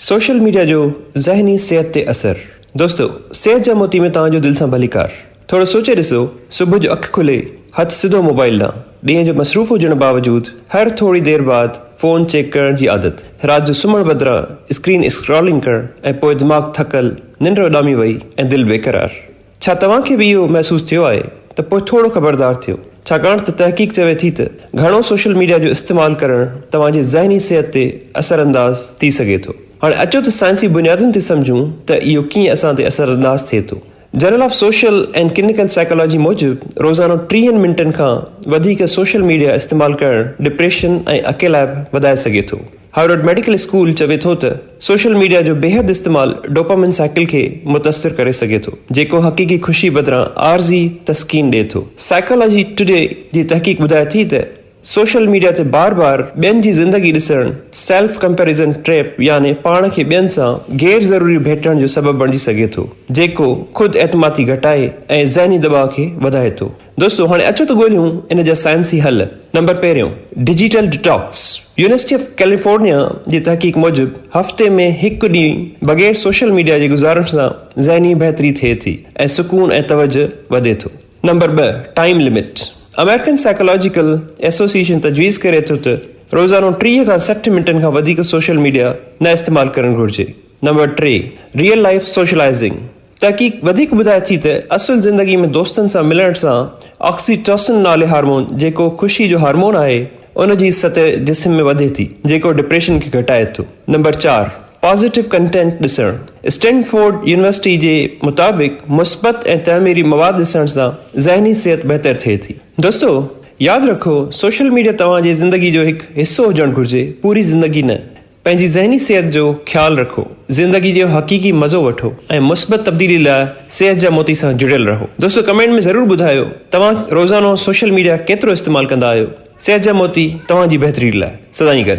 Social media जो ज़हनी सेहत ते असर। दोस्तों, सेहत जा मोती में तव्हांजो दिल सां भलीकार। थोरो सोचे ॾिसो, सुबुह जो अखि खुले हथ सिधो मोबाइल ॾांहुं, ॾींहं जो मसरूफ़ हुजण बावजूदि हर थोरी देरि बाद फ़ोन चेक करण जी आदत, राति जो सुम्हण बदिरां स्क्रीन स्क्रॉलिंग करणु ऐं पोइ दिमाग़ थकल, निंड उॾामी वई ऐं दिलि बेक़रार। छा तव्हांखे बि इहो महसूसु थियो आहे त पोइ थोरो ख़बरदार थियो, छाकाणि त तहक़ीक़ चवे थी त घणो सोशल मीडिया जो इस्तेमालु करणु तव्हांजे ज़हनी सिहत ते असरअंदाज़ थी सघे थो। हाणे अचो त साइंसी बुनियादुनि ते सम्झूं त इहो कीअं असां ते असरअंदाज़ थिए थो। Journal of social and clinical psychology मूजिबि रोज़ानो 30 मिंटनि खां वधीक सोशल मीडिया इस्तेमालु करणु डिप्रेशन ऐं अकेलाइप वधाए सघे थो। हार्वर्ड मेडिकल स्कूल चवे थो त सोशल मीडिया जो बेहद इस्तेमालु डोपामिन साइकिल खे मुतासिर करे सघे थो, जेको हक़ीक़ी ख़ुशी बदिरां आर्ज़ी तस्कीन ॾिए थो। साइकोलॉजी टुडे जी तहक़ीक़ ॿुधाए थी त सोशल मीडिया ते बार बार ॿियनि जी ज़िंदगी ॾिसणु सेल्फ कंपेरिज़न ट्रैप, यानी पाण खे ॿियनि सां गैर ज़रूरी भेटण जो सबबु बणिजी सघे थो, जेको ख़ुदि एतमादी घटाए ऐं ज़हनी दबाव खे वधाए थो। दोस्तों, हाणे अचो त ॻोल्हियूं इन जा साइंसी हल। नंबर पहिरियों, digital detox. University of California जी तहक़ीक़ मूजिबि हफ़्ते में हिकु ॾींहुं बग़ैर सोशल मीडिया जे गुज़ारण सां ज़हनी बहितरी थिए थी ऐं सुकून ऐं तवजो वधे थो। Number 2, time limit. American psychological association तजवीज़ करे थो त रोज़ानो 30 खां 60 मिंटनि खां वधीक सोशल मीडिया न इस्तेमालु करणु घुरिजे। Number 3, real life socialising. तहक़ीक़ वधीक ॿुधाए थी त असुल ज़िंदगी में दोस्तनि सां मिलण सां ऑक्सीटोसिन नाले हार्मोन, जेको ख़ुशी जो हार्मोन आहे, उन जी सतह जिस्म में वधे थी, जेको डिप्रेशन खे घटाए थो। नंबर 4, पॉज़िटिव कंटेंट ॾिसणु। स्टैनफोर्ड यूनिवर्सिटी जे मुताबिक़ मुस्बत ऐं तहमीरी मवाद ॾिसण सां ज़हनी सिहत बहितर थिए थी। दोस्तों, यादि रखो, सोशल मीडिया तव्हांजे ज़िंदगी जो हिकु हिसो हुजणु घुरिजे, पूरी ज़िंदगी न। पंहिंजी ज़हनी सिहत जो ख़्यालु रखो, ज़िंदगी जो हक़ीक़ी मज़ो वठो ऐं मुस्बत तब्दीली लाइ सेहत जा मोती सां जुड़ियल रहो। दोस्तों, कमेंट में ज़रूरु ॿुधायो तव्हां रोज़ानो सोशल मीडिया केतिरो इस्तेमालु कंदा आहियो। सेहत जा मोती तव्हांजी बहितरी लाइ। सदाईं गॾु।